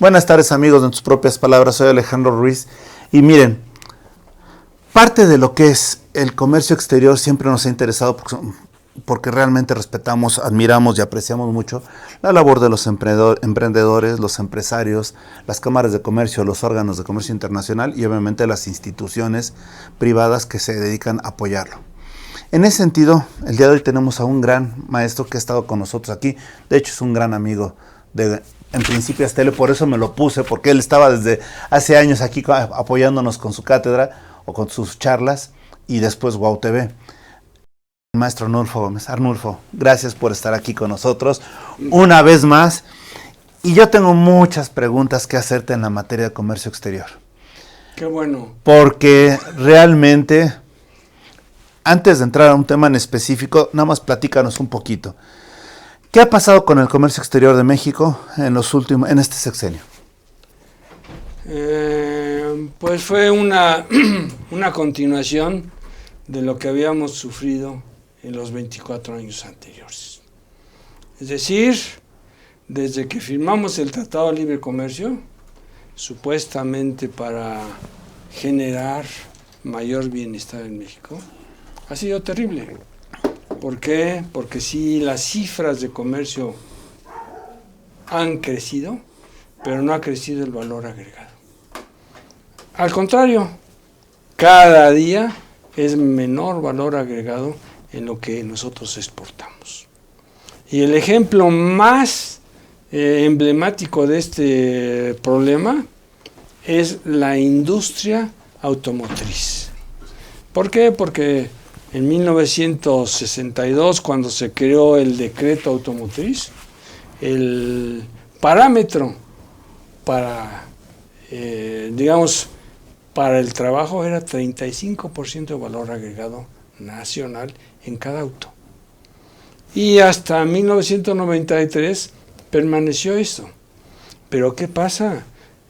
Buenas tardes, amigos, en tus propias palabras. Soy Alejandro Ruiz. Y miren, parte de lo que es el comercio exterior siempre nos ha interesado porque realmente respetamos, admiramos y apreciamos mucho la labor de los emprendedores, los empresarios, las cámaras de comercio, los órganos de comercio internacional y obviamente las instituciones privadas que se dedican a apoyarlo. En ese sentido, el día de hoy tenemos a un gran maestro que ha estado con nosotros aquí. De hecho, es un gran amigo en principio Astele, por eso me lo puse, porque él estaba desde hace años aquí apoyándonos con su cátedra o con sus charlas, y después Wow TV. El maestro Arnulfo Gómez. Arnulfo, gracias por estar aquí con nosotros una vez más. Y yo tengo muchas preguntas que hacerte en la materia de comercio exterior. Qué bueno. Porque realmente, antes de entrar a un tema en específico, nada más platícanos un poquito. ¿Qué ha pasado con el comercio exterior de México en este sexenio? Pues fue una continuación de lo que habíamos sufrido en los 24 años anteriores. Es decir, desde que firmamos el Tratado de Libre Comercio, supuestamente para generar mayor bienestar en México, ha sido terrible. ¿Por qué? Porque sí, las cifras de comercio han crecido, pero no ha crecido el valor agregado. Al contrario, cada día es menor valor agregado en lo que nosotros exportamos. Y el ejemplo más emblemático de este problema es la industria automotriz. ¿Por qué? Porque en 1962, cuando se creó el decreto automotriz, el parámetro para, para el trabajo era 35% de valor agregado nacional en cada auto. Y hasta 1993 permaneció esto. Pero ¿qué pasa?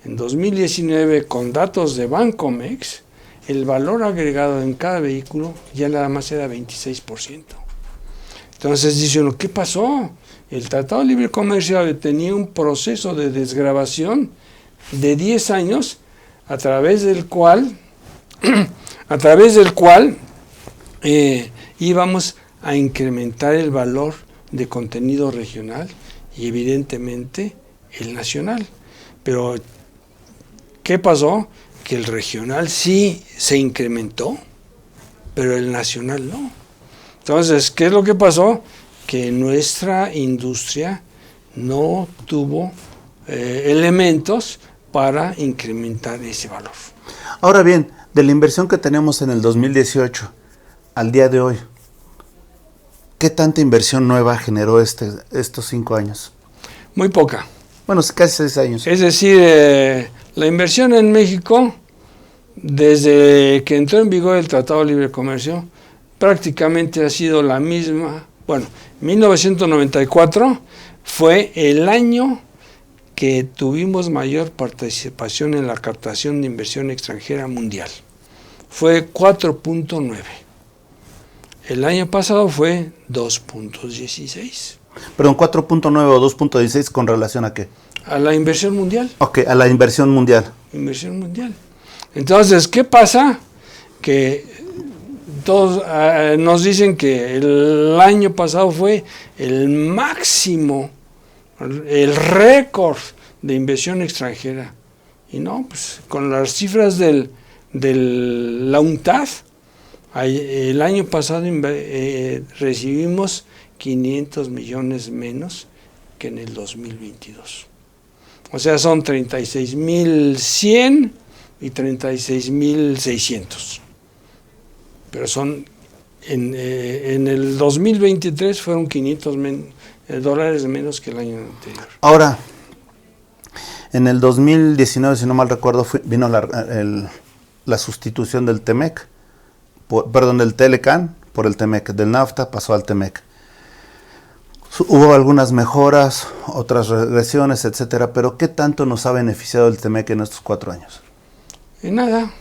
En 2019, con datos de Bancomex, el valor agregado en cada vehículo ya nada más era 26%. Entonces dice uno, ¿qué pasó? El Tratado de Libre Comercio tenía un proceso de desgravación de 10 años a través del cual íbamos a incrementar el valor de contenido regional y evidentemente el nacional. Pero ¿qué pasó? Que el regional sí se incrementó, pero el nacional no. Entonces, ¿qué es lo que pasó? Que nuestra industria no tuvo elementos para incrementar ese valor. Ahora bien, de la inversión que tenemos en el 2018 al día de hoy, ¿qué tanta inversión nueva generó estos 5 años? Muy poca. Bueno, casi 6 años. Es decir, la inversión en México, desde que entró en vigor el Tratado de Libre Comercio, prácticamente ha sido la misma. Bueno, 1994 fue el año que tuvimos mayor participación en la captación de inversión extranjera mundial. Fue 4.9. El año pasado fue 2.16. Perdón, 4.9 o 2.16, ¿con relación a qué? A la inversión mundial. Ok, a la inversión mundial. Inversión mundial. Entonces, ¿qué pasa? Que todos nos dicen que el año pasado fue el máximo, el récord de inversión extranjera. Y no, pues con las cifras de la UNTAD, el año pasado recibimos 500 millones menos que en el 2022. O sea, son 36.100 y 36.600. Pero son, en el 2023 fueron 500 dólares menos que el año anterior. Ahora, en el 2019, si no mal recuerdo, vino la sustitución del TEMEC, del Telecan por el TEMEC, del NAFTA pasó al TEMEC. Hubo algunas mejoras, otras regresiones, etcétera, pero ¿qué tanto nos ha beneficiado el TEMEC en estos 4 años? En nada.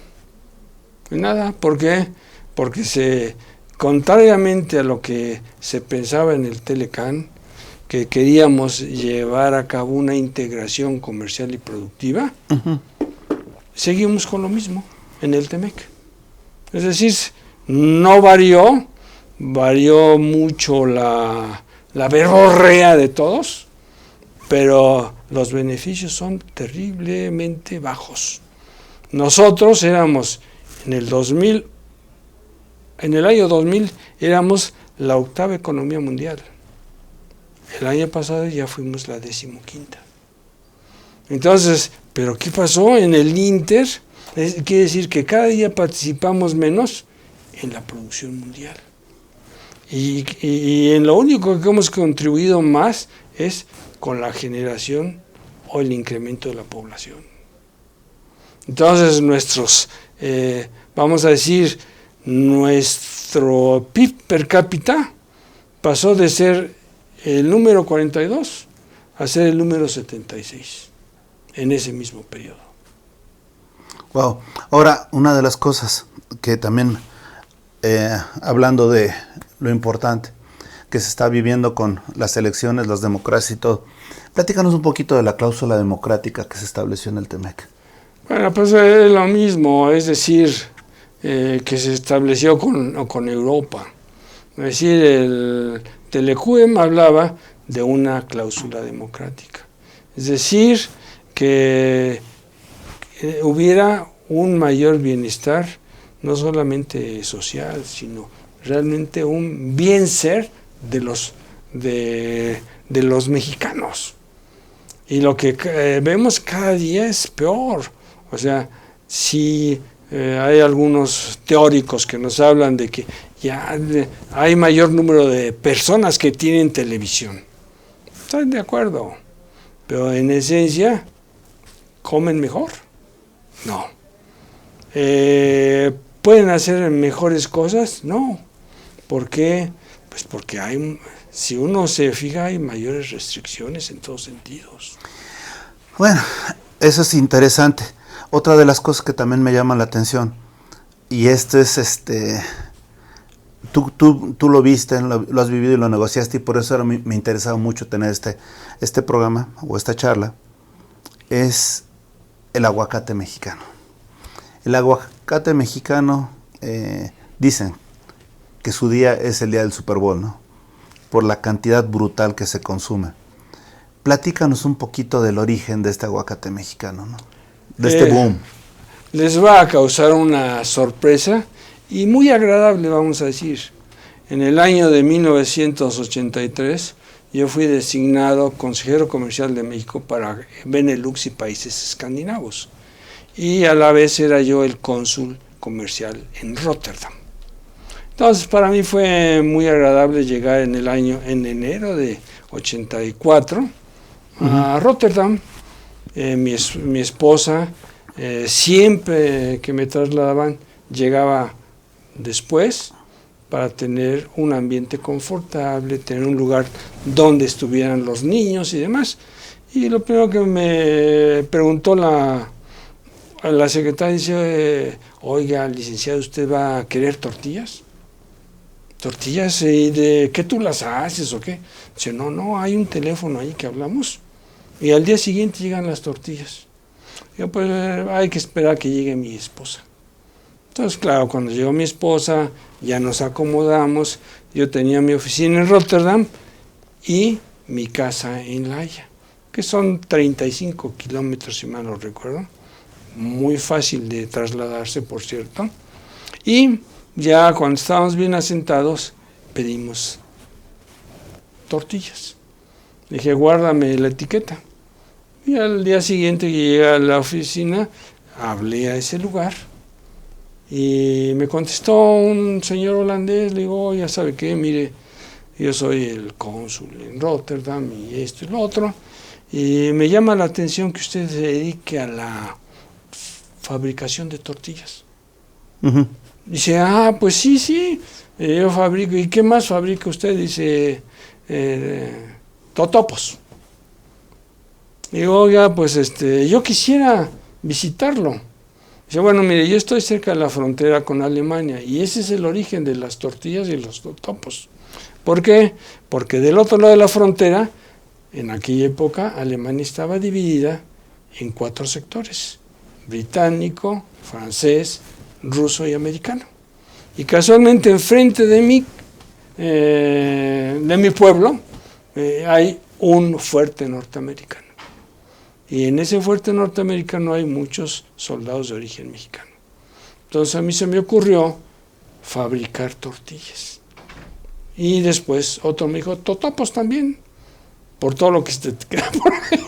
¿Por qué? Porque contrariamente a lo que se pensaba en el Telecan, que queríamos llevar a cabo una integración comercial y productiva, seguimos con lo mismo en el TEMEC. Es decir, no varió mucho la verborrea de todos, pero los beneficios son terriblemente bajos. Nosotros éramos en el año 2000 éramos la 8ª economía mundial. El año pasado ya fuimos la 15ª. Entonces, ¿pero qué pasó en el Inter? Quiere decir que cada día participamos menos en la producción mundial. Y en lo único que hemos contribuido más es con la generación o el incremento de la población. Entonces, vamos a decir, nuestro PIB per cápita pasó de ser el número 42 a ser el número 76 en ese mismo periodo. Wow. Ahora, una de las cosas que también, hablando de lo importante que se está viviendo con las elecciones, las democracias y todo, platícanos un poquito de la cláusula democrática que se estableció en el TEMEC. Bueno, pues es lo mismo, es decir, que se estableció con Europa. Es decir, el Telecuem hablaba de una cláusula democrática. Es decir, que hubiera un mayor bienestar, no solamente social, sino realmente un bien ser de los mexicanos. Y lo que vemos cada día es peor. O sea, si hay algunos teóricos que nos hablan de que ya hay mayor número de personas que tienen televisión. Estoy de acuerdo, pero en esencia, ¿comen mejor? No. ¿Pueden hacer mejores cosas? No. ¿Por qué? Pues porque si uno se fija, hay mayores restricciones en todos sentidos. Bueno, eso es interesante. Otra de las cosas que también me llama la atención, y esto es, tú lo viste, lo has vivido y lo negociaste, y por eso ahora me interesaba mucho tener este programa o esta charla, es el aguacate mexicano. El aguacate mexicano, dicen que su día es el día del Super Bowl, ¿no? Por la cantidad brutal que se consume. Platícanos un poquito del origen de este aguacate mexicano, ¿no? De este boom. Les va a causar una sorpresa y muy agradable, vamos a decir. En el año de 1983 yo fui designado consejero comercial de México para Benelux y países escandinavos, y a la vez era yo el cónsul comercial en Rotterdam. Entonces para mí fue muy agradable llegar en enero de 84 a Rotterdam. Mi esposa, siempre que me trasladaban, llegaba después para tener un ambiente confortable, tener un lugar donde estuvieran los niños y demás. Y lo primero que me preguntó la secretaria, dice, oiga, licenciado, ¿usted va a querer tortillas? ¿Tortillas? ¿De qué tú las haces o qué? Dice, no, hay un teléfono ahí que hablamos. Y al día siguiente llegan las tortillas. Yo, pues, hay que esperar a que llegue mi esposa. Entonces, claro, cuando llegó mi esposa, ya nos acomodamos. Yo tenía mi oficina en Rotterdam y mi casa en La Haya, que son 35 kilómetros, si mal no recuerdo. Muy fácil de trasladarse, por cierto. Y ya cuando estábamos bien asentados, pedimos tortillas. Le dije, guárdame la etiqueta. Y al día siguiente que llegué a la oficina, hablé a ese lugar y me contestó un señor holandés. Le digo, ya sabe qué, mire, yo soy el cónsul en Rotterdam y esto y lo otro, y me llama la atención que usted se dedique a la fabricación de tortillas. Uh-huh. Dice, pues sí, yo fabrico. ¿Y qué más fabrica usted? Dice, totopos. Digo, oiga, pues yo quisiera visitarlo. Dice, bueno, mire, yo estoy cerca de la frontera con Alemania y ese es el origen de las tortillas y los totopos. ¿Por qué? Porque del otro lado de la frontera en aquella época Alemania estaba dividida en 4 sectores: británico, francés, ruso y americano. Y casualmente enfrente de mi pueblo hay un fuerte norteamericano. Y en ese fuerte norteamericano hay muchos soldados de origen mexicano. Entonces a mí se me ocurrió fabricar tortillas. Y después otro me dijo, totopos también, por todo lo que se te queda por ahí.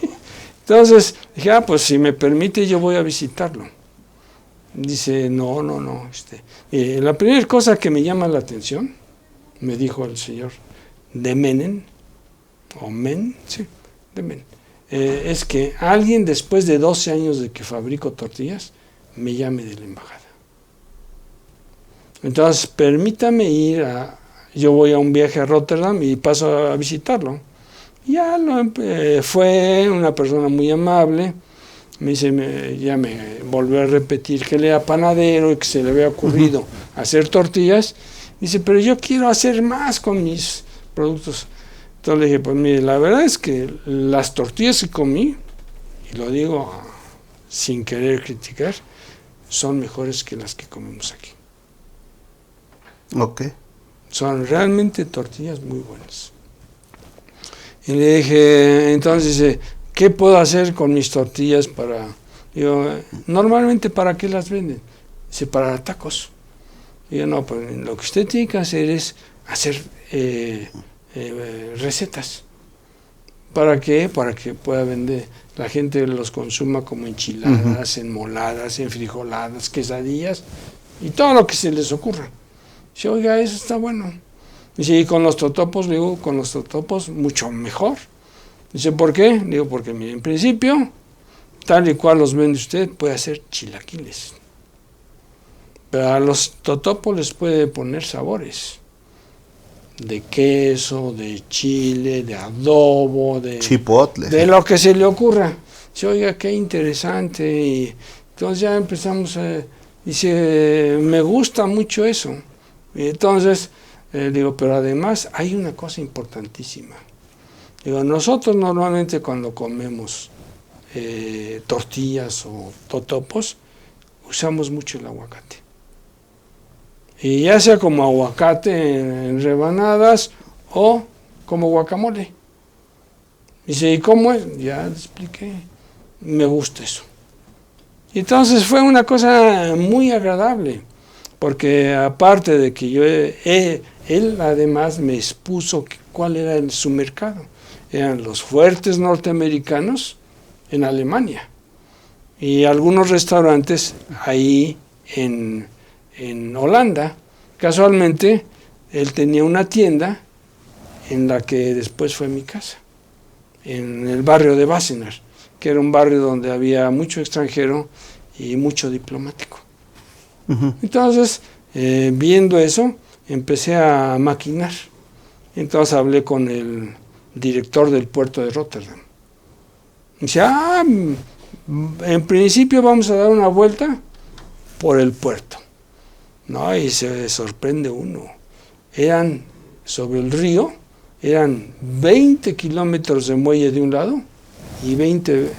Entonces dije, pues si me permite yo voy a visitarlo. Dice, no. La primera cosa que me llama la atención, me dijo el señor Demenen, es que alguien después de 12 años de que fabrico tortillas, me llame de la embajada. Entonces, permítame yo voy a un viaje a Rotterdam y paso a visitarlo. Fue una persona muy amable, me dice, ya me volvió a repetir que él era panadero y que se le había ocurrido hacer tortillas. Dice, pero yo quiero hacer más con mis productos. Entonces le dije, pues mire, la verdad es que las tortillas que comí, y lo digo sin querer criticar, son mejores que las que comemos aquí. Ok. Son realmente tortillas muy buenas. Y le dije, entonces dice, ¿qué puedo hacer con mis tortillas para...? Digo, normalmente ¿para qué las venden? Dice, para tacos. Digo, no, pues lo que usted tiene que hacer es hacer recetas. ¿Para qué? Para que pueda vender. La gente los consuma como enchiladas, enmoladas, enfrijoladas, quesadillas y todo lo que se les ocurra. Dice, oiga, eso está bueno. Dice, y con los totopos, le digo, con los totopos mucho mejor. Dice, ¿por qué? Le digo, porque mire, en principio, tal y cual los vende usted, puede hacer chilaquiles. Pero a los totopos les puede poner sabores. De queso, de chile, de adobo, de chipotle, de lo que se le ocurra. Dice, oiga, qué interesante. Y entonces ya empezamos dice, me gusta mucho eso. Y entonces, digo, pero además hay una cosa importantísima. Digo, nosotros normalmente cuando comemos tortillas o totopos, usamos mucho el aguacate. Y ya sea como aguacate en rebanadas o como guacamole. Dice, ¿y cómo es? Ya le expliqué. Me gusta eso. Y entonces fue una cosa muy agradable, porque aparte de que él además me expuso cuál era su mercado. Eran los fuertes norteamericanos en Alemania y algunos restaurantes ahí en Holanda. Casualmente, él tenía una tienda en la que después fue mi casa, en el barrio de Wassenaar, que era un barrio donde había mucho extranjero y mucho diplomático. Entonces, viendo eso, empecé a maquinar. Entonces hablé con el director del puerto de Rotterdam. Dice, en principio vamos a dar una vuelta por el puerto. No, y se sorprende uno. Sobre el río, eran 20 kilómetros de muelle de un lado y 20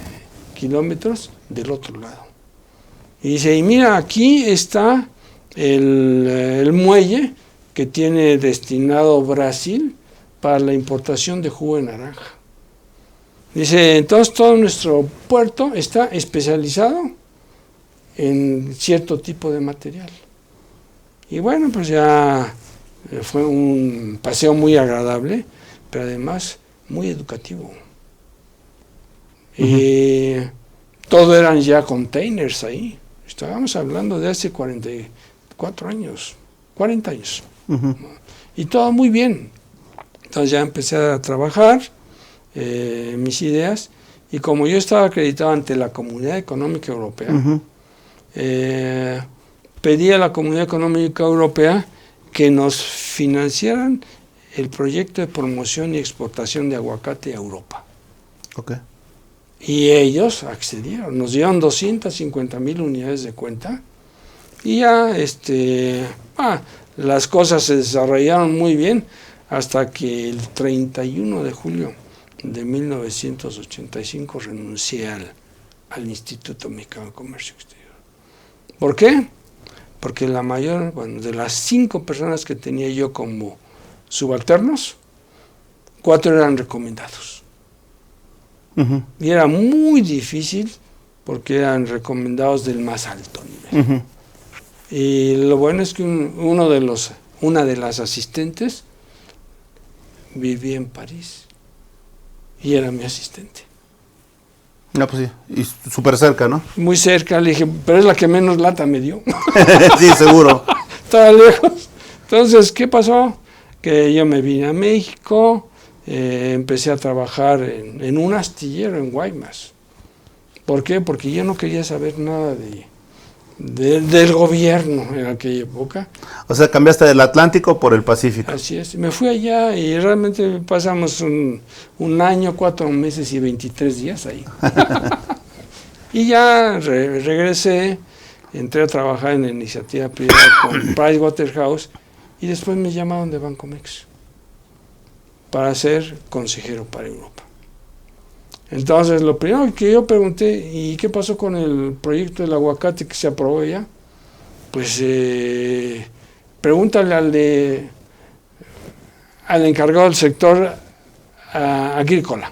kilómetros del otro lado. Y dice, y mira, aquí está el muelle que tiene destinado Brasil para la importación de jugo de naranja. Dice, entonces todo nuestro puerto está especializado en cierto tipo de material. Y bueno, pues ya fue un paseo muy agradable, pero además muy educativo. Y todo eran ya containers ahí. Estábamos hablando de hace 44 años, 40 años. Y todo muy bien. Entonces ya empecé a trabajar mis ideas, y como yo estaba acreditado ante la Comunidad Económica Europea, pedí a la Comunidad Económica Europea que nos financiaran el proyecto de promoción y exportación de aguacate a Europa. Okay. Y ellos accedieron, nos dieron 250,000 unidades de cuenta, y ya las cosas se desarrollaron muy bien hasta que el 31 de julio de 1985 renuncié al Instituto Mexicano de Comercio Exterior. ¿Por qué? Porque la mayor, de las 5 personas que tenía yo como subalternos, 4 eran recomendados. Y era muy difícil porque eran recomendados del más alto nivel. Y lo bueno es que una de las asistentes vivía en París y era mi asistente. No, pues sí, y súper cerca, ¿no? Muy cerca, le dije, pero es la que menos lata me dio. Sí, seguro. Estaba lejos. Entonces, ¿qué pasó? Que yo me vine a México, empecé a trabajar en un astillero en Guaymas. ¿Por qué? Porque yo no quería saber nada del gobierno en aquella época. O sea, cambiaste del Atlántico por el Pacífico. Así es. Me fui allá y realmente pasamos un año, 4 meses y 23 días ahí. Y ya regresé, entré a trabajar en la iniciativa privada con Pricewaterhouse y después me llamaron de Bancomex para ser consejero para Europa. Entonces, lo primero que yo pregunté, ¿y qué pasó con el proyecto del aguacate que se aprobó ya? Pues pregúntale al encargado del sector agrícola.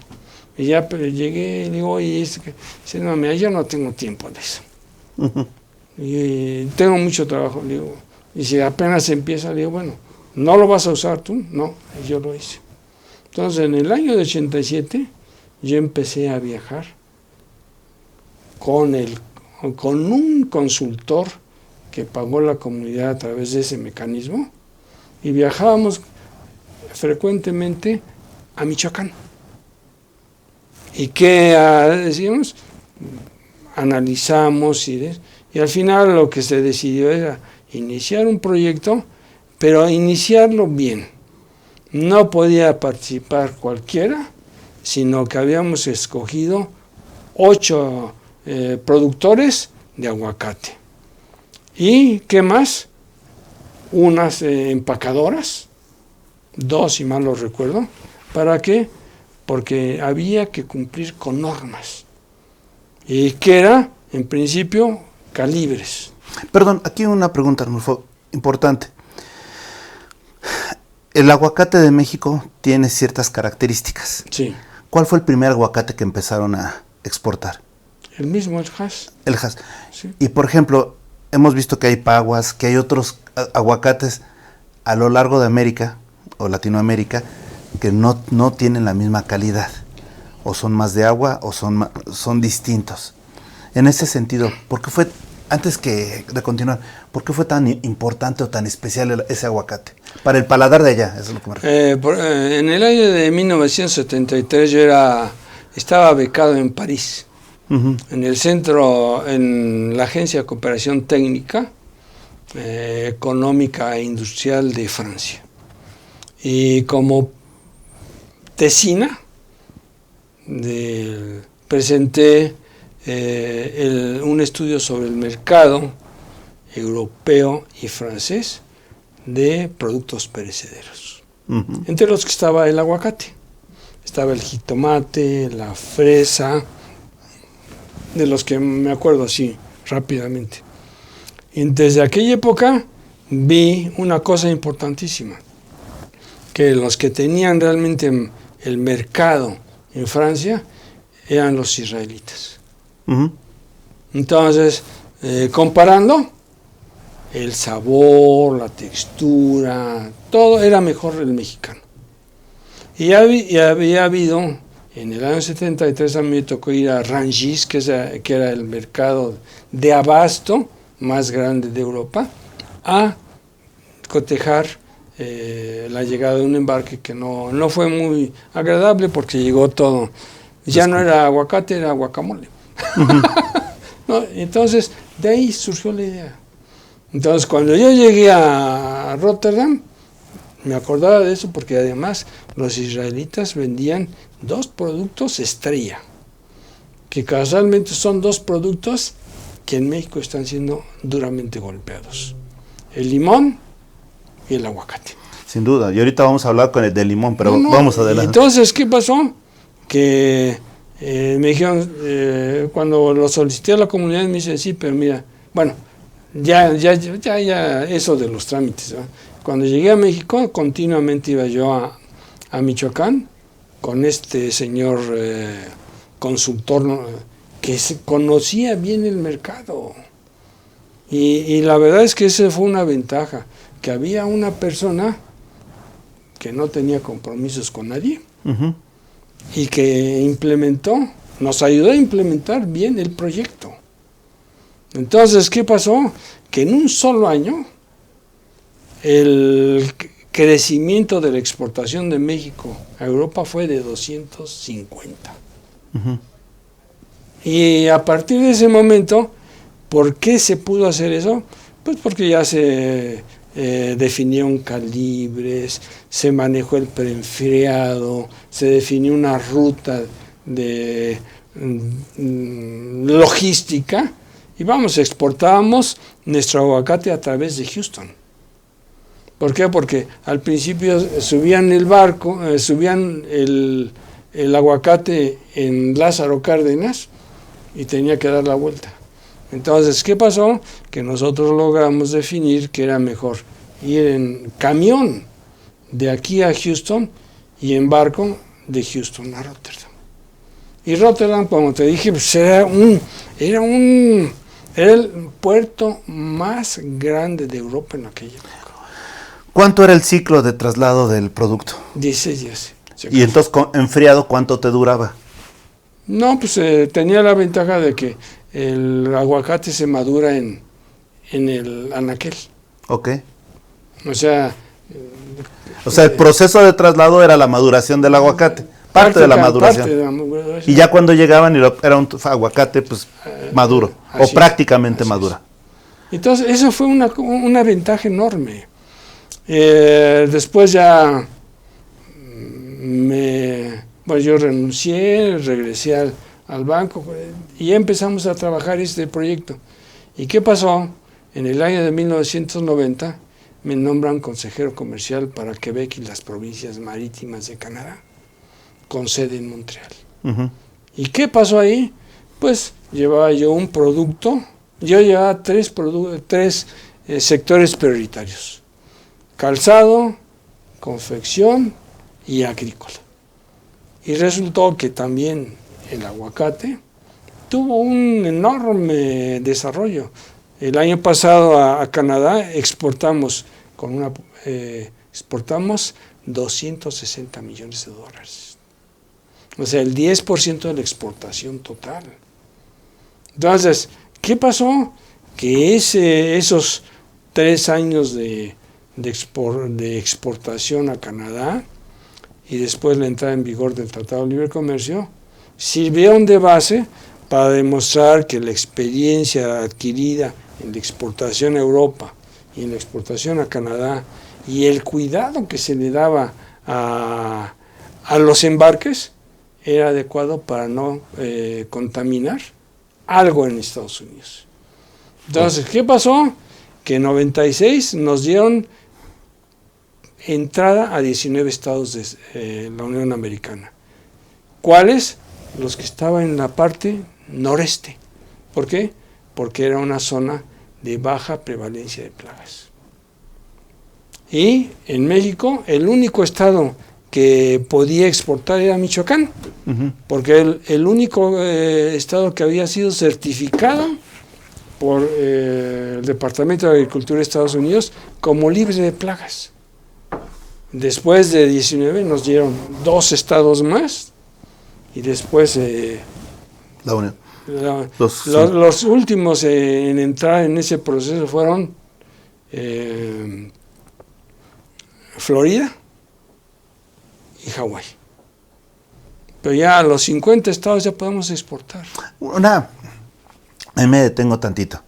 Y ya llegué y digo, oye, dice, no, mira, yo no tengo tiempo de eso. Y tengo mucho trabajo, le digo. Y si apenas empieza, le digo, bueno, ¿no lo vas a usar tú? No, yo lo hice. Entonces, en el año de 87, yo empecé a viajar con un consultor que pagó la comunidad a través de ese mecanismo, y viajábamos frecuentemente a Michoacán. ¿Y qué decíamos? Analizamos y al final lo que se decidió era iniciar un proyecto, pero iniciarlo bien. No podía participar cualquiera, sino que habíamos escogido 8 productores de aguacate. ¿Y qué más? Unas empacadoras, 2 si mal lo recuerdo. ¿Para qué? Porque había que cumplir con normas. Y que era, en principio, calibres. Perdón, aquí una pregunta, Arnulfo, importante. El aguacate de México tiene ciertas características. Sí. ¿Cuál fue el primer aguacate que empezaron a exportar? El mismo, el Hass. El Hass. Sí. Y por ejemplo, hemos visto que hay paguas, que hay otros aguacates a lo largo de América o Latinoamérica que no tienen la misma calidad. O son más de agua o son distintos. En ese sentido, ¿por qué fue, antes de continuar, por qué fue tan importante o tan especial ese aguacate? Para el paladar de allá, eso es lo que me refiero. En el año de 1973 yo estaba becado en París, en el centro, en la Agencia de Cooperación Técnica, Económica e Industrial de Francia. Y como tesina, presenté un estudio sobre el mercado europeo y francés de productos perecederos, entre los que estaba el aguacate, estaba el jitomate, la fresa, de los que me acuerdo así rápidamente. Y desde aquella época vi una cosa importantísima, que los que tenían realmente el mercado en Francia eran los israelitas. Entonces, comparando, el sabor, la textura, todo era mejor el mexicano. Y había habido, en el año 73 a mí me tocó ir a Rungis, que era el mercado de abasto más grande de Europa, a cotejar la llegada de un embarque que no fue muy agradable porque llegó todo. Ya no era aguacate, era guacamole. ¿No? Entonces, de ahí surgió la idea. Entonces, cuando yo llegué a Rotterdam, me acordaba de eso porque además los israelitas vendían 2 productos estrella, que casualmente son 2 productos que en México están siendo duramente golpeados: el limón y el aguacate. Sin duda, y ahorita vamos a hablar con el de limón, pero vamos adelante. Entonces, ¿qué pasó? que me dijeron, cuando lo solicité a la comunidad, me dice, sí, pero mira, bueno, ya, eso de los trámites, ¿verdad? Cuando llegué a México, continuamente iba yo a Michoacán con este señor consultor, ¿no?, que conocía bien el mercado. Y la verdad es que esa fue una ventaja, que había una persona que no tenía compromisos con nadie y que nos ayudó a implementar bien el proyecto. Entonces, ¿qué pasó? Que en un solo año el crecimiento de la exportación de México a Europa fue de 250. Y a partir de ese momento, ¿por qué se pudo hacer eso? Pues porque ya se definieron calibres, se manejó el preenfriado, se definió una ruta de logística y exportábamos nuestro aguacate a través de Houston. ¿Por qué? Porque al principio subían el barco, subían el aguacate en Lázaro Cárdenas y tenía que dar la vuelta. Entonces, ¿qué pasó? Que nosotros logramos definir que era mejor ir en camión de aquí a Houston y en barco de Houston a Rotterdam. Y Rotterdam, como te dije, pues era el puerto más grande de Europa en aquella época. ¿Cuánto era el ciclo de traslado del producto? 16 días. Y entonces, enfriado, ¿cuánto te duraba? No, pues tenía la ventaja de que el aguacate se madura en el anaquel. Ok. O sea, el proceso de traslado era la maduración del aguacate. Parte de la maduración. Y ya cuando llegaban era un aguacate pues maduro, o prácticamente maduro. Entonces, eso fue una ventaja enorme. Después ya yo renuncié, regresé al banco y empezamos a trabajar este proyecto. ¿Y qué pasó? En el año de 1990 me nombran consejero comercial para Quebec y las provincias marítimas de Canadá, con sede en Montreal. ¿Y qué pasó ahí? Pues llevaba yo un producto, yo llevaba tres sectores prioritarios: calzado, confección y agrícola. Y resultó que también el aguacate tuvo un enorme desarrollo. El año pasado a Canadá exportamos 260 millones de dólares. O sea, el 10% de la exportación total. Entonces, ¿qué pasó? Que esos 3 años de exportación a Canadá y después la entrada en vigor del Tratado de Libre Comercio sirvieron de base para demostrar que la experiencia adquirida en la exportación a Europa y en la exportación a Canadá y el cuidado que se le daba a los embarques era adecuado para no contaminar algo en Estados Unidos. Entonces, ¿qué pasó? Que en 96 nos dieron entrada a 19 estados de la Unión Americana. ¿Cuáles? Los que estaban en la parte noreste. ¿Por qué? Porque era una zona de baja prevalencia de plagas. Y en México, el único estado que podía exportar era Michoacán, porque el único estado que había sido certificado por el Departamento de Agricultura de Estados Unidos como libre de plagas. Después de 19 nos dieron 2 estados más y después la Unión. Los últimos en entrar en ese proceso fueron Florida y Hawái. Pero ya a los 50 estados ya podemos exportar. Ahí me detengo tantito.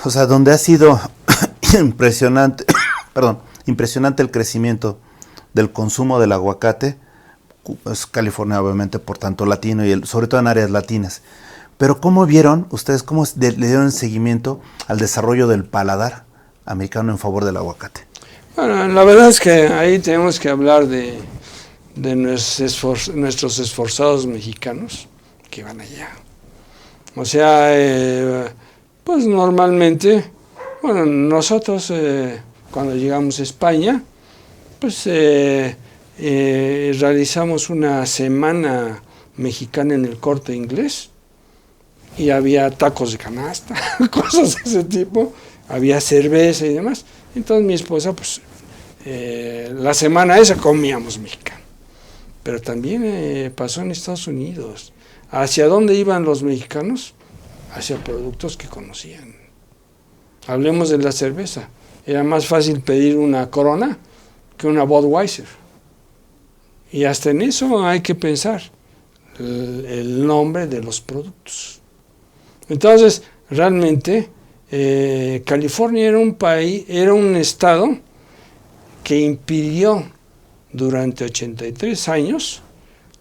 O sea, donde ha sido impresionante el crecimiento del consumo del aguacate, es California, obviamente, por tanto latino y sobre todo en áreas latinas. Pero ¿cómo vieron ustedes, cómo le dieron seguimiento al desarrollo del paladar americano en favor del aguacate? Bueno, la verdad es que ahí tenemos que hablar de de nuestros esforzados mexicanos que van allá. O sea, pues normalmente, bueno, nosotros cuando llegamos a España, pues realizamos una semana mexicana en el Corte Inglés y había tacos de canasta, cosas de ese tipo, había cerveza y demás. Entonces mi esposa, pues la semana esa comíamos mexicano. Pero también pasó en Estados Unidos. ¿Hacia dónde iban los mexicanos? Hacia productos que conocían. Hablemos de la cerveza. Era más fácil pedir una Corona que una Budweiser. Y hasta en eso hay que pensar el nombre de los productos. Entonces, realmente, California era un país, era un estado que impidió durante 83 años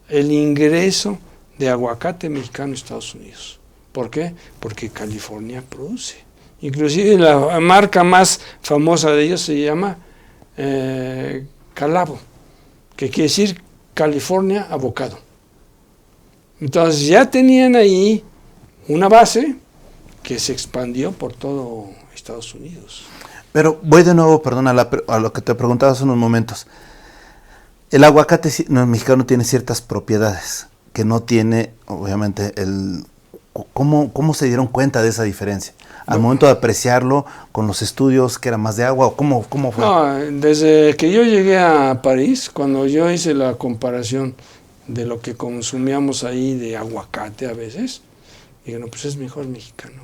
el ingreso de aguacate mexicano a Estados Unidos. ¿Por qué? Porque California produce. Inclusive la marca más famosa de ellos se llama Calavo, que quiere decir California Avocado. Entonces ya tenían ahí una base que se expandió por todo Estados Unidos. Pero voy de nuevo, perdón, a lo que te preguntaba hace unos momentos. El aguacate mexicano tiene ciertas propiedades que no tiene, obviamente, ¿cómo se dieron cuenta de esa diferencia? Al momento de apreciarlo, con los estudios, que era más de agua, o ¿cómo fue? No, desde que yo llegué a París, cuando yo hice la comparación de lo que consumíamos ahí de aguacate a veces, dije, no, pues es mejor mexicano,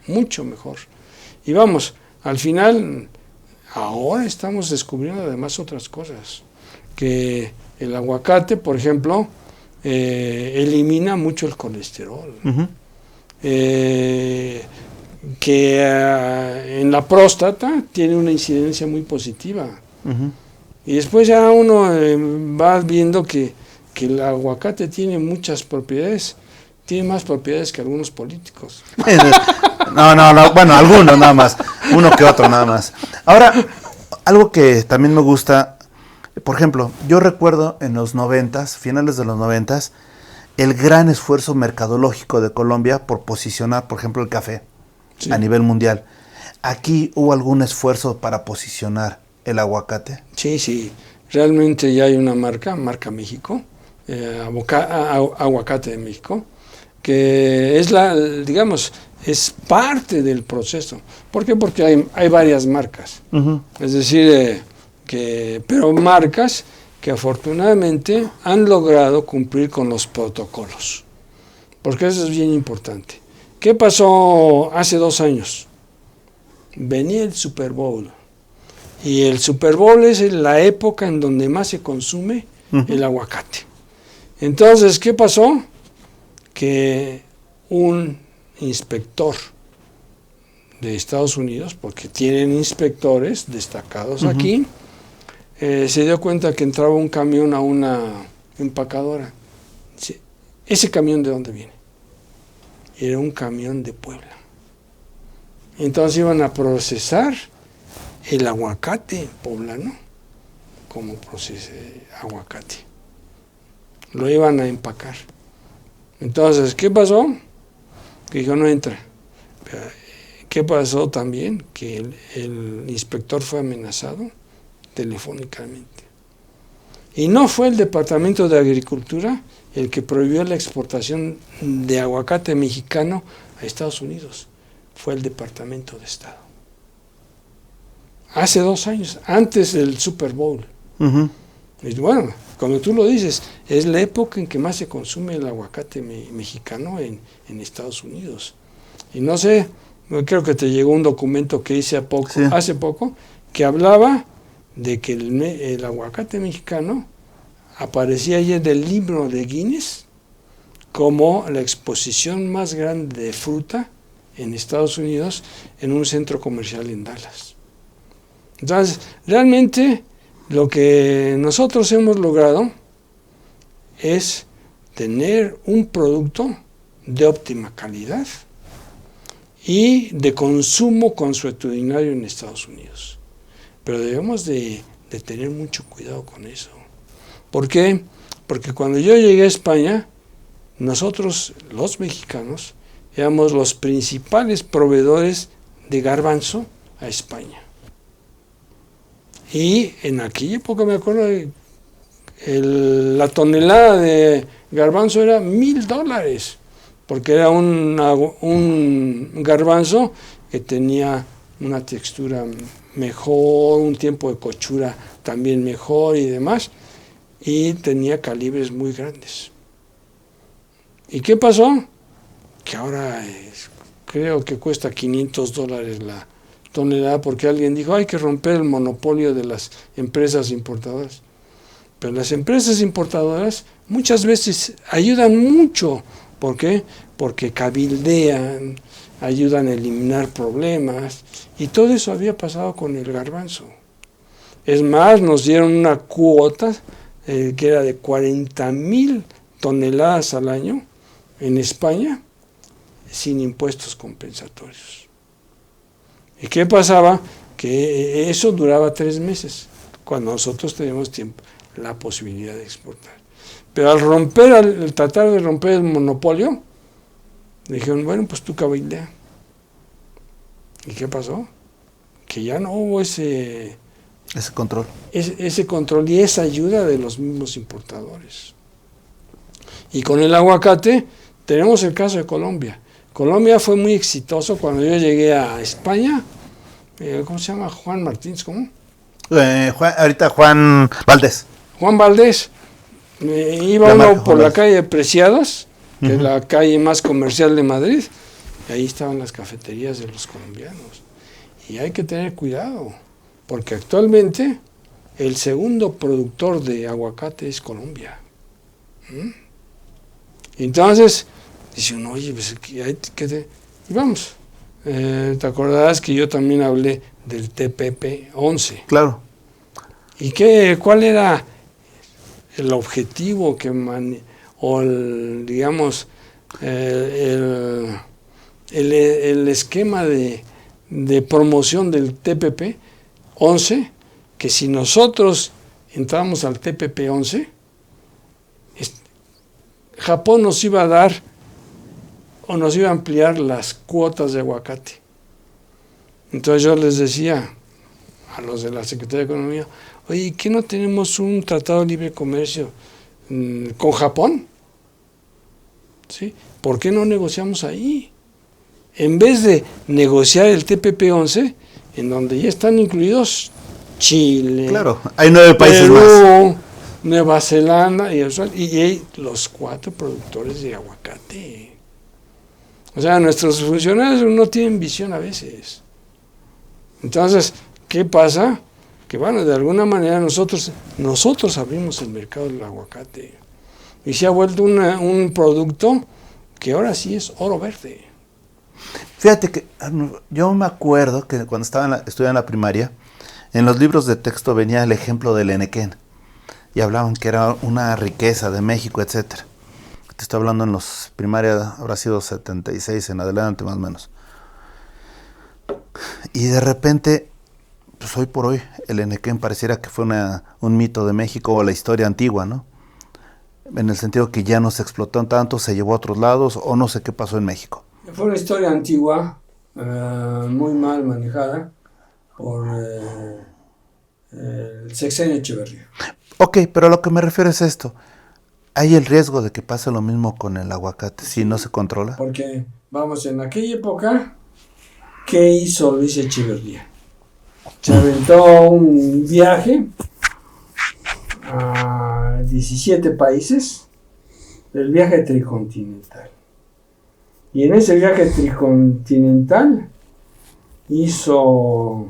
mucho mejor. Y vamos, al final, ahora estamos descubriendo además otras cosas, que el aguacate, por ejemplo, elimina mucho el colesterol. Uh-huh. Que en la próstata tiene una incidencia muy positiva. Uh-huh. Y después ya uno va viendo que el aguacate tiene muchas propiedades, tiene más propiedades que algunos políticos. No, bueno, algunos nada más, uno que otro nada más. Ahora, algo que también me gusta, por ejemplo, yo recuerdo en los 90s, finales de los 90s, el gran esfuerzo mercadológico de Colombia por posicionar, por ejemplo, el café. Sí. A nivel mundial. ¿Aquí hubo algún esfuerzo para posicionar el aguacate? Sí, realmente ya hay una marca México, Aguacate de México, que es es parte del proceso. ¿Por qué? Porque hay varias marcas. Uh-huh. Es decir, pero marcas que afortunadamente han logrado cumplir con los protocolos. Porque eso es bien importante. ¿Qué pasó hace 2 años? Venía el Super Bowl. Y el Super Bowl es la época en donde más se consume el aguacate. Entonces, ¿qué pasó? Que un inspector de Estados Unidos, porque tienen inspectores destacados aquí, se dio cuenta que entraba un camión a una empacadora. Dice, ¿ese camión de dónde viene? Era un camión de Puebla. Entonces iban a procesar el aguacate poblano como aguacate. Lo iban a empacar. Entonces, ¿qué pasó? Que dijo, no entra. ¿Qué pasó también? Que el inspector fue amenazado telefónicamente. Y no fue el Departamento de Agricultura el que prohibió la exportación de aguacate mexicano a Estados Unidos. Fue el Departamento de Estado. Hace 2 años, antes del Super Bowl. Uh-huh. Y bueno, como tú lo dices, es la época en que más se consume el aguacate mexicano en Estados Unidos. Y no sé, creo que te llegó un documento que hice hace poco, que hablaba de que el aguacate mexicano aparecía allí en el libro de Guinness como la exposición más grande de fruta en Estados Unidos en un centro comercial en Dallas. Entonces, realmente lo que nosotros hemos logrado es tener un producto de óptima calidad y de consumo consuetudinario en Estados Unidos. Pero debemos de tener mucho cuidado con eso. ¿Por qué? Porque cuando yo llegué a España, nosotros, los mexicanos, éramos los principales proveedores de garbanzo a España. Y en aquella época me acuerdo, la tonelada de garbanzo era $1,000, porque era un garbanzo que tenía una textura mejor, un tiempo de cochura también mejor y demás, y tenía calibres muy grandes. ¿Y qué pasó? Que ahora creo que cuesta $500 la tonelada, porque alguien dijo, hay que romper el monopolio de las empresas importadoras. Pero las empresas importadoras muchas veces ayudan mucho. ¿Por qué? Porque cabildean, ayudan a eliminar problemas, y todo eso había pasado con el garbanzo. Es más, nos dieron una cuota que era de 40,000 toneladas al año en España, sin impuestos compensatorios. ¿Y qué pasaba? Que eso duraba 3 meses, cuando nosotros teníamos tiempo, la posibilidad de exportar. Pero al tratar de romper el monopolio, dijeron, bueno, pues tú cabildea. ¿Y qué pasó? Que ya no hubo ese control. Ese control y esa ayuda de los mismos importadores. Y con el aguacate tenemos el caso de Colombia. Colombia fue muy exitoso cuando yo llegué a España. ¿Cómo se llama? Juan Martínez, ¿cómo? Ahorita Juan Valdés. Juan Valdés. Iba uno por la calle de Preciados, que es la calle más comercial de Madrid, y ahí estaban las cafeterías de los colombianos. Y hay que tener cuidado, porque actualmente el segundo productor de aguacate es Colombia. Entonces, dice uno, oye, pues, y vamos. ¿Te acordarás que yo también hablé del TPP-11? Claro. ¿Y cuál era el objetivo el esquema de promoción del TPP-11? Que si nosotros entramos al TPP-11, Japón nos iba a dar o nos iba a ampliar las cuotas de aguacate. Entonces yo les decía a los de la Secretaría de Economía, oye, ¿qué no tenemos un tratado de libre comercio con Japón? ¿Sí? ¿Por qué no negociamos ahí? En vez de negociar el TPP-11, en donde ya están incluidos Chile, claro, hay 9 países Perú, más. Nueva Zelanda y los 4 productores de aguacate. O sea, nuestros funcionarios no tienen visión a veces. Entonces, ¿qué pasa? Que bueno, de alguna manera nosotros abrimos el mercado del aguacate y se ha vuelto un producto que ahora sí es oro verde. Fíjate que yo me acuerdo que cuando estudiaba en la primaria, en los libros de texto venía el ejemplo del Enequén y hablaban que era una riqueza de México, etcétera. Te estoy hablando en los primaria, habrá sido 76 en adelante más o menos. Y de repente, pues hoy por hoy, el Enequén pareciera que fue un mito de México o la historia antigua, ¿no? En el sentido que ya no se explotó tanto, se llevó a otros lados o no sé qué pasó en México. Fue una historia antigua, muy mal manejada por el sexenio Echeverría. Ok, pero a lo que me refiero es esto. ¿Hay el riesgo de que pase lo mismo con el aguacate si no se controla? Porque, vamos, en aquella época, ¿qué hizo Luis Echeverría? Se aventó un viaje a 17 países, el viaje tricontinental. Y en ese viaje tricontinental hizo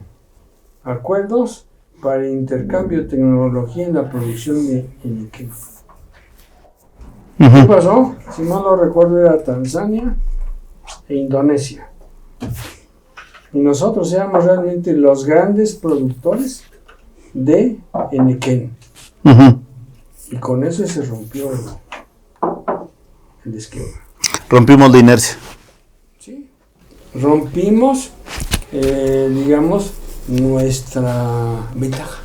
acuerdos para intercambio de tecnología en la producción de Enequén. ¿Qué pasó? Si mal no recuerdo, era Tanzania e Indonesia. Y nosotros éramos realmente los grandes productores de Enequén. Y con eso se rompió el esquema. Rompimos la inercia. Sí. Rompimos, digamos, nuestra ventaja.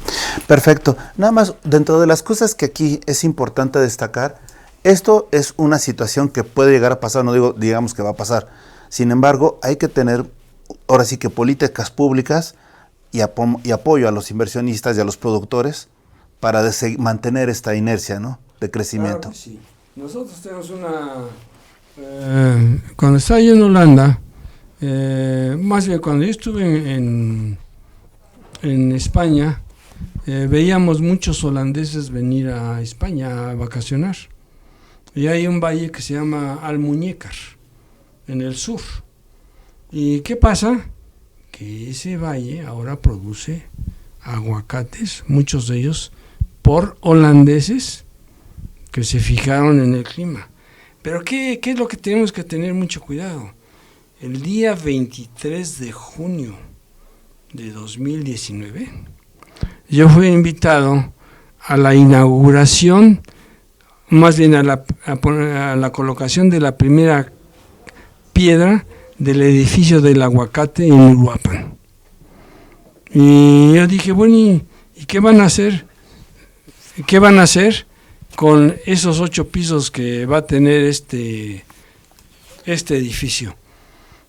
Perfecto. Nada más, dentro de las cosas que aquí es importante destacar, esto es una situación que puede llegar a pasar, no digo, digamos que va a pasar. Sin embargo, hay que tener, ahora sí que políticas públicas y apoyo a los inversionistas y a los productores para mantener esta inercia, ¿no?, de crecimiento. Claro que sí. Nosotros tenemos cuando estaba yo en Holanda, más bien cuando yo estuve en España, veíamos muchos holandeses venir a España a vacacionar. Y hay un valle que se llama Almuñécar, en el sur. ¿Y qué pasa? Que ese valle ahora produce aguacates, muchos de ellos por holandeses que se fijaron en el clima. Pero ¿qué es lo que tenemos que tener mucho cuidado? El día 23 de junio de 2019, yo fui invitado a la inauguración, más bien a la colocación de la primera piedra del edificio del aguacate en Uruapan. Y yo dije, bueno, ¿y qué van a hacer? ¿Qué van a hacer con esos 8 pisos que va a tener este edificio?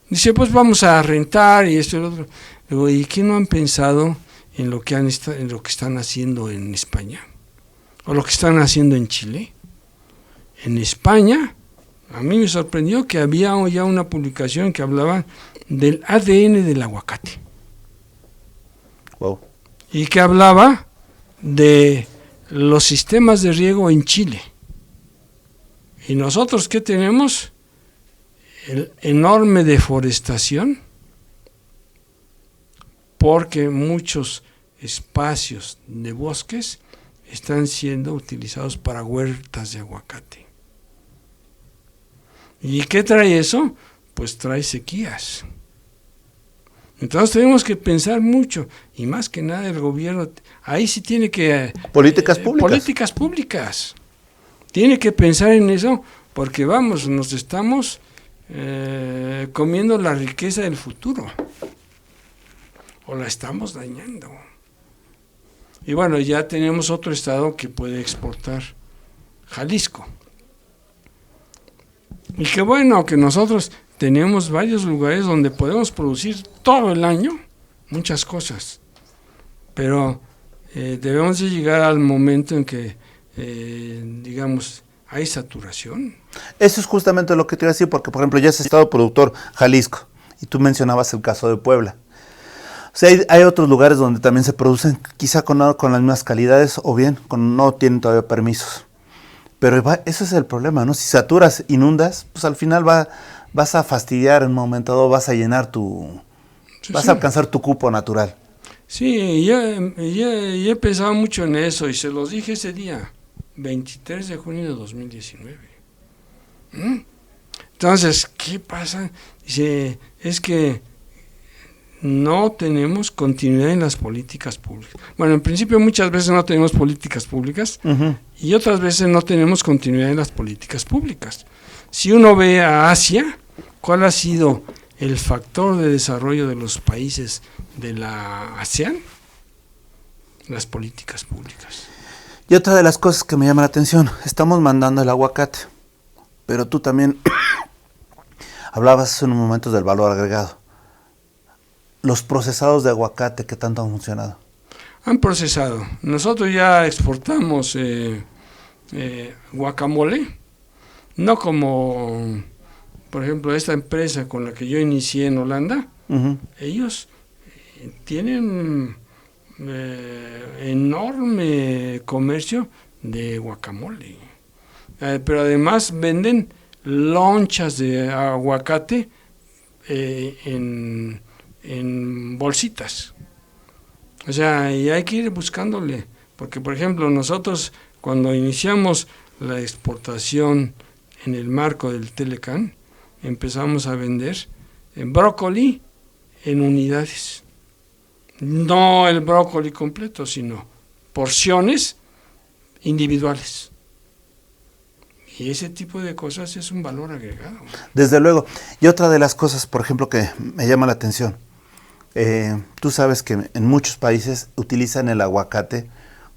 Dice, pues vamos a rentar y esto y lo otro. Digo, ¿y qué no han pensado en lo que están haciendo en España? ¿O lo que están haciendo en Chile? En España, a mí me sorprendió que había ya una publicación que hablaba del ADN del aguacate. Wow. Y que hablaba de los sistemas de riego en Chile. ¿Y nosotros qué tenemos? Enorme deforestación, porque muchos espacios de bosques están siendo utilizados para huertas de aguacate. ¿Y qué trae eso? Pues trae sequías. Entonces tenemos que pensar mucho, y más que nada el gobierno, ahí sí tiene que... Políticas públicas. Políticas públicas. Tiene que pensar en eso, porque vamos, nos estamos comiendo la riqueza del futuro, o la estamos dañando. Y bueno, ya tenemos otro estado que puede exportar, Jalisco. Y qué bueno que nosotros tenemos varios lugares donde podemos producir todo el año muchas cosas, pero debemos de llegar al momento en que, digamos, hay saturación. Eso es justamente lo que te iba a decir, porque por ejemplo ya es estado productor Jalisco, y tú mencionabas el caso de Puebla. O sea, hay otros lugares donde también se producen, quizá con las mismas calidades, o bien no tienen todavía permisos. Pero ese es el problema, ¿no? Si saturas, inundas, pues al final vas a fastidiar en un momento dado, vas a llenar vas a alcanzar tu cupo natural. Sí, yo he pensado mucho en eso y se los dije ese día, 23 de junio de 2019. Entonces, ¿qué pasa? Dice, es que no tenemos continuidad en las políticas públicas. Bueno, en principio muchas veces no tenemos políticas públicas y otras veces no tenemos continuidad en las políticas públicas. Si uno ve a Asia, ¿cuál ha sido el factor de desarrollo de los países de la ASEAN? Las políticas públicas. Y otra de las cosas que me llama la atención, estamos mandando el aguacate, pero tú también hablabas en un momento del valor agregado. Los procesados de aguacate, ¿qué tanto han funcionado? Han procesado. Nosotros ya exportamos guacamole, no como, por ejemplo, esta empresa con la que yo inicié en Holanda. Ellos tienen enorme comercio de guacamole, pero además venden lonchas de aguacate en bolsitas. O sea, y hay que ir buscándole, porque por ejemplo nosotros cuando iniciamos la exportación en el marco del Telecán, empezamos a vender brócoli en unidades. No el brócoli completo, sino porciones individuales. Y ese tipo de cosas es un valor agregado. Desde luego. Y otra de las cosas, por ejemplo, que me llama la atención, tú sabes que en muchos países utilizan el aguacate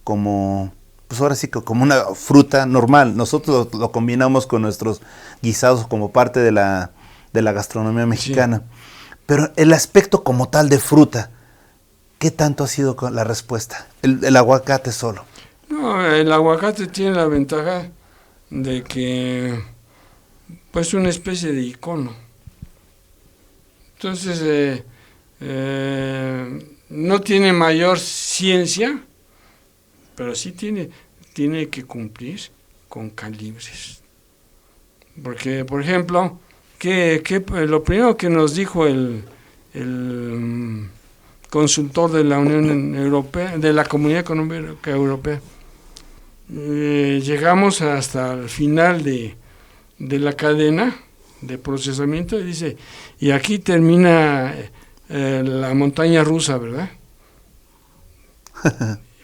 como, pues ahora sí que como una fruta normal. Nosotros lo combinamos con nuestros guisados como parte de la gastronomía mexicana. Sí. Pero el aspecto como tal de fruta, ¿qué tanto ha sido la respuesta? El aguacate solo. No, el aguacate tiene la ventaja de que pues es una especie de icono. Entonces, no tiene mayor ciencia, pero sí tiene que cumplir con calibres. Porque, por ejemplo, lo primero que nos dijo el consultor de la Unión Europea, de la Comunidad Económica Europea, llegamos hasta el final de la cadena de procesamiento y dice, y aquí termina la montaña rusa, ¿verdad?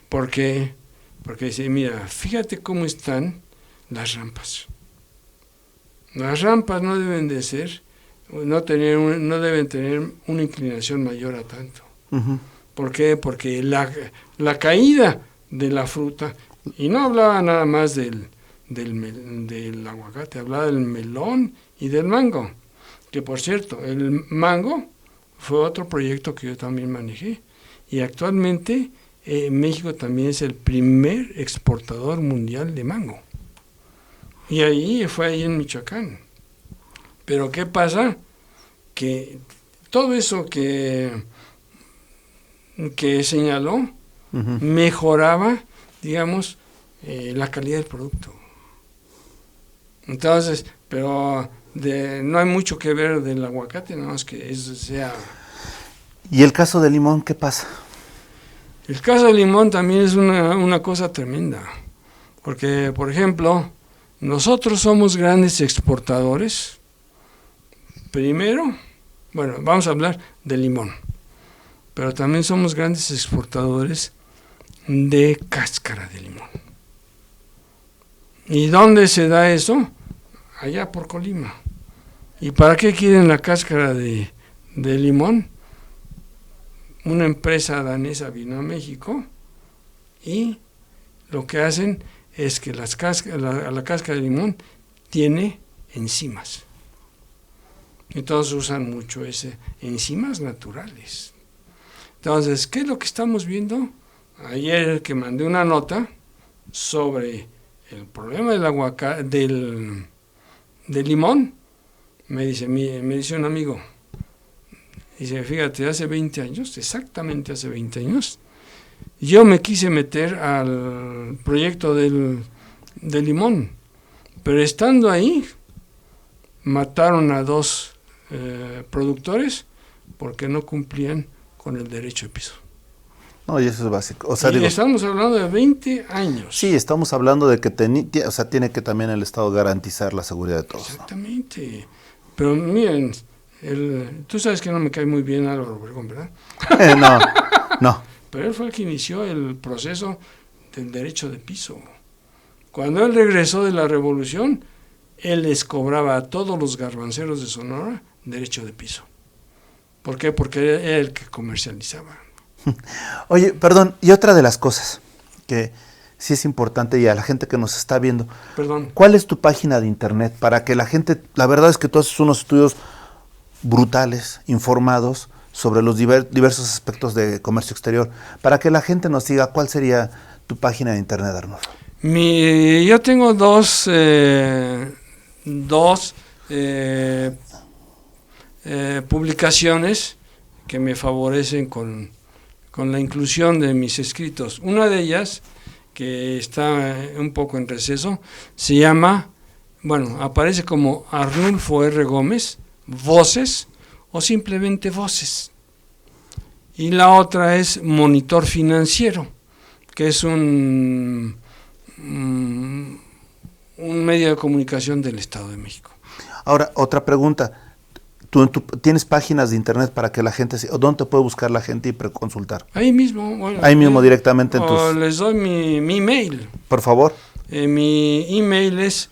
Porque dice, mira, fíjate cómo están las rampas. Las rampas no deben de ser, no deben tener una inclinación mayor a tanto. Uh-huh. ¿Por qué? Porque la caída de la fruta, y no hablaba nada más del aguacate, hablaba del melón y del mango, que por cierto, el mango fue otro proyecto que yo también manejé, y actualmente México también es el primer exportador mundial de mango, y fue ahí en Michoacán. Pero ¿qué pasa? Que todo eso que señaló, uh-huh, mejoraba, digamos, la calidad del producto. Entonces, pero no hay mucho que ver del aguacate, nada más que eso sea... ¿Y el caso del limón qué pasa? El caso del limón también es una cosa tremenda, porque, por ejemplo, nosotros somos grandes exportadores. Primero, bueno, vamos a hablar del limón, pero también somos grandes exportadores de cáscara de limón. ¿Y dónde se da eso? Allá por Colima. ¿Y para qué quieren la cáscara de limón? Una empresa danesa vino a México y lo que hacen es que la cáscara de limón tiene enzimas. Entonces usan mucho enzimas naturales. Entonces, ¿qué es lo que estamos viendo? Ayer que mandé una nota sobre el problema del aguacate, del limón, me dice un amigo, dice, fíjate, hace 20 años, exactamente hace 20 años, yo me quise meter al proyecto del limón, pero estando ahí, mataron a 2 productores porque no cumplían con el derecho de piso. No, y eso es básico. O sea, estamos hablando de 20 años. Sí, estamos hablando de que tiene que también el Estado garantizar la seguridad de todos. Exactamente. ¿No? Pero miren, tú sabes que no me cae muy bien Álvaro Obregón, ¿verdad? No. Pero él fue el que inició el proceso del derecho de piso. Cuando él regresó de la revolución, él les cobraba a todos los garbanceros de Sonora derecho de piso. ¿Por qué? Porque era el que comercializaba. Oye, perdón, y otra de las cosas que sí es importante y a la gente que nos está viendo, perdón, ¿cuál es tu página de internet? Para que la gente, la verdad es que tú haces unos estudios brutales, informados sobre los diversos aspectos de comercio exterior, para que la gente nos diga cuál sería tu página de internet, Arnulfo. Yo tengo dos publicaciones que me favorecen con la inclusión de mis escritos. Una de ellas, que está un poco en receso, se llama, aparece como Arnulfo R. Gómez, Voces, o simplemente Voces. Y la otra es Monitor Financiero, que es un medio de comunicación del Estado de México. Ahora, otra pregunta. ¿Tú tienes páginas de internet para que la gente, dónde te puede buscar la gente y preconsultar? Ahí mismo. Ahí mismo directamente les doy mi email. Por favor. Mi email es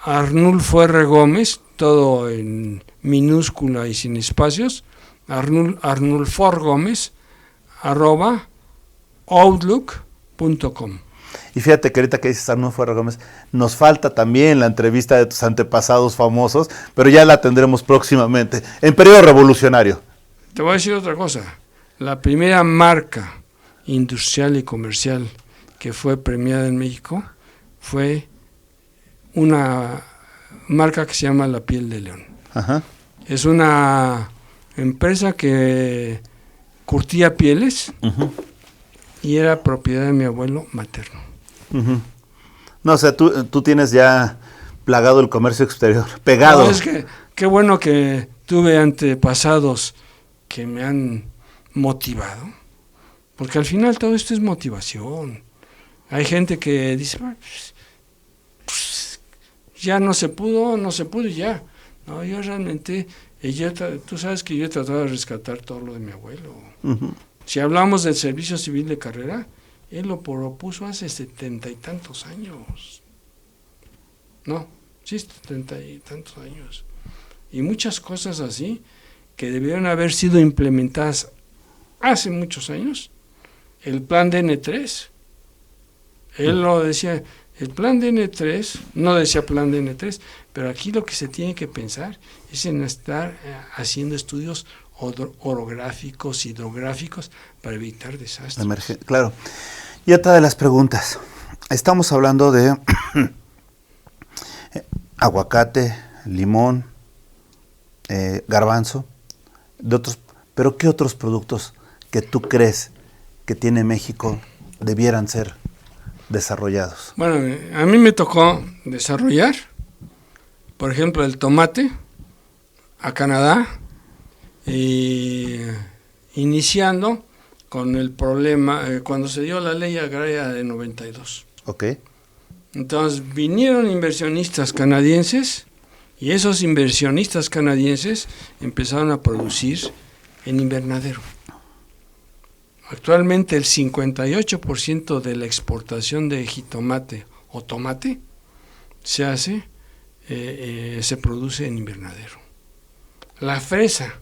Arnulfo R. Gómez, todo en minúscula y sin espacios, arnulforgomez@outlook.com. Y fíjate que ahorita que dices Arnulfo Ferrer Gómez, nos falta también la entrevista de tus antepasados famosos, pero ya la tendremos próximamente, en periodo revolucionario. Te voy a decir otra cosa. La primera marca industrial y comercial que fue premiada en México fue una marca que se llama La Piel de León. Ajá. Es una empresa que curtía pieles y era propiedad de mi abuelo materno. No, o sea, tú tienes ya plagado el comercio exterior, pegado. No, es que qué bueno que tuve antepasados que me han motivado, porque al final todo esto es motivación. Hay gente que dice, pues, ya no se pudo y ya. No, yo realmente, tú sabes que yo he tratado de rescatar todo lo de mi abuelo. Si hablamos del servicio civil de carrera, él lo propuso hace 70 y tantos años. No, sí, 70 y tantos años. Y muchas cosas así que debieron haber sido implementadas hace muchos años. El plan DN3, él lo decía, el plan DN3, no decía plan DN3, pero aquí lo que se tiene que pensar es en estar haciendo estudios orográficos, hidrográficos, para evitar desastres. Claro. Y otra de las preguntas, estamos hablando de aguacate, limón, garbanzo, de otros, pero ¿qué otros productos que tú crees que tiene México debieran ser desarrollados? Bueno, a mí me tocó desarrollar, por ejemplo, el tomate a Canadá, iniciando con el problema, cuando se dio la ley agraria de 92. Ok. Entonces vinieron inversionistas canadienses y esos inversionistas canadienses empezaron a producir en invernadero. Actualmente el 58% de la exportación de jitomate o tomate se produce en invernadero. La fresa,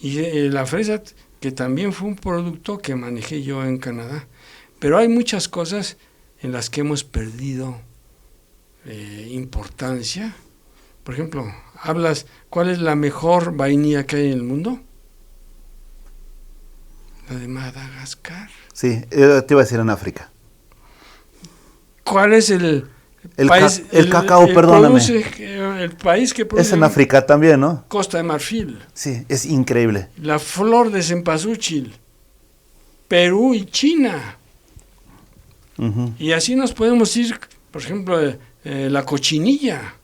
la fresa que también fue un producto que manejé yo en Canadá, pero hay muchas cosas en las que hemos perdido importancia. Por ejemplo, ¿cuál es la mejor vainilla que hay en el mundo? La de Madagascar. Sí, te iba a decir en África. ¿Cuál es el cacao, perdóname. El país que produce? Es en África también, ¿no? Costa de Marfil. Sí, es increíble. La flor de cempasúchil. Perú y China. Y así nos podemos ir, por ejemplo, la cochinilla,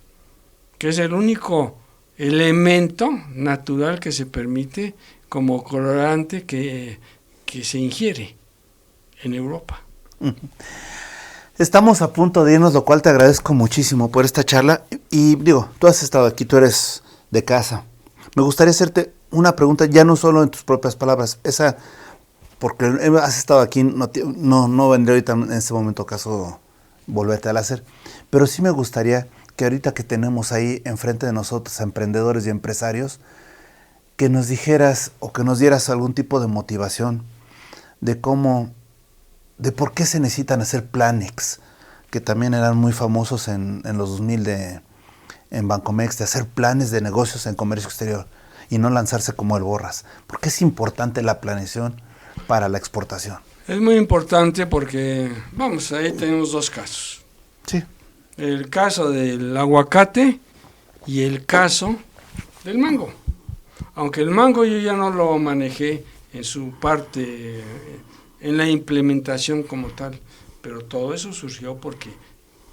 que es el único elemento natural que se permite como colorante que se ingiere en Europa. Estamos a punto de irnos, lo cual te agradezco muchísimo por esta charla. Y digo, tú has estado aquí, tú eres de casa. Me gustaría hacerte una pregunta, ya no solo en tus propias palabras, esa, porque has estado aquí, no vendría ahorita en este momento caso volverte a hacer, pero sí me gustaría que ahorita que tenemos ahí enfrente de nosotros a emprendedores y empresarios, que nos dijeras o que nos dieras algún tipo de motivación de por qué se necesitan hacer Planex, que también eran muy famosos en los 2000 en Bancomex, de hacer planes de negocios en comercio exterior y no lanzarse como el Borras. ¿Por qué es importante la planeación para la exportación? Es muy importante porque, ahí tenemos dos casos. Sí. El caso del aguacate y el caso del mango. Aunque el mango yo ya no lo manejé en su parte, en la implementación como tal, pero todo eso surgió porque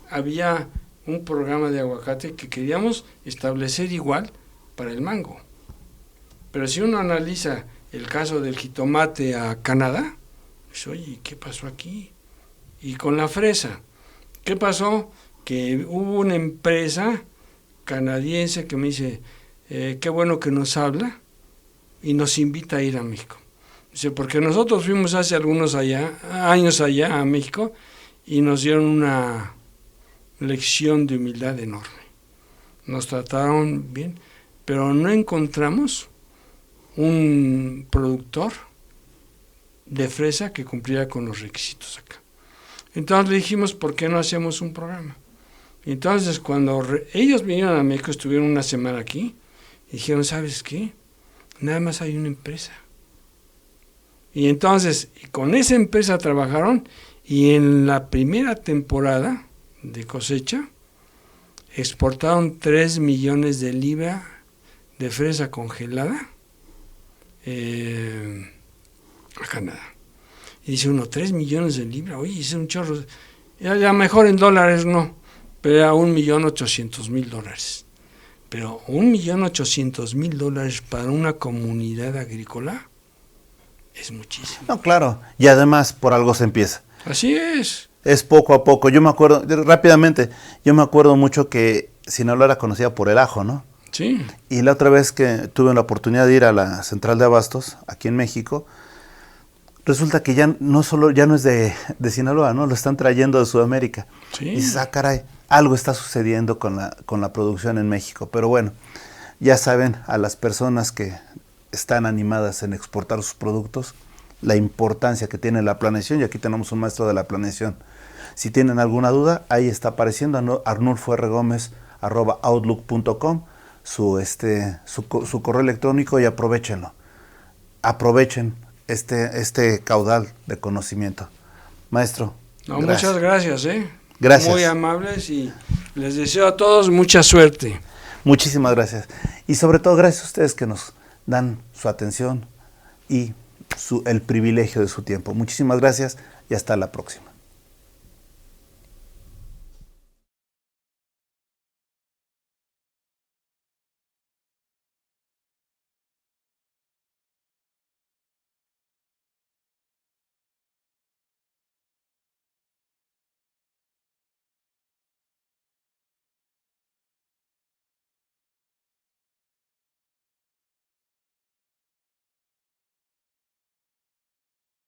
había un programa de aguacate que queríamos establecer igual para el mango. Pero si uno analiza el caso del jitomate a Canadá, pues, oye, ¿qué pasó aquí? Y con la fresa, ¿qué pasó? Que hubo una empresa canadiense que me dice, qué bueno que nos habla y nos invita a ir a México. Dice, porque nosotros fuimos hace algunos años allá a México y nos dieron una lección de humildad enorme. Nos trataron bien, pero no encontramos un productor de fresa que cumpliera con los requisitos acá. Entonces le dijimos, ¿por qué no hacemos un programa? Y entonces cuando ellos vinieron a México, estuvieron una semana aquí, y dijeron, ¿sabes qué? Nada más hay una empresa. Y entonces con esa empresa trabajaron, y en la primera temporada de cosecha exportaron 3 millones de libras de fresa congelada a Canadá. Y dice uno, 3 millones de libras, oye, es un chorro. Ya mejor en dólares no, pero era $1,800,000. Pero $1,800,000 para una comunidad agrícola es muchísimo. No, claro, y además por algo se empieza. Así es. Es poco a poco. Yo me acuerdo, rápidamente, yo me acuerdo mucho que Sinaloa era conocida por el ajo, ¿no? Sí. Y la otra vez que tuve la oportunidad de ir a la central de abastos, aquí en México, resulta que ya no es de Sinaloa, ¿no? Lo están trayendo de Sudamérica. Sí. Y dices, caray, algo está sucediendo con la producción en México. Pero bueno, ya saben, a las personas que están animadas en exportar sus productos, la importancia que tiene la planeación, y aquí tenemos un maestro de la planeación. Si tienen alguna duda, ahí está apareciendo arnulfogomez@outlook.com su correo electrónico, y aprovechenlo. Aprovechen este caudal de conocimiento. Maestro, no, muchas gracias, Gracias. Muy amables, y les deseo a todos mucha suerte. Muchísimas gracias. Y sobre todo gracias a ustedes que nos dan su atención y el privilegio de su tiempo. Muchísimas gracias y hasta la próxima.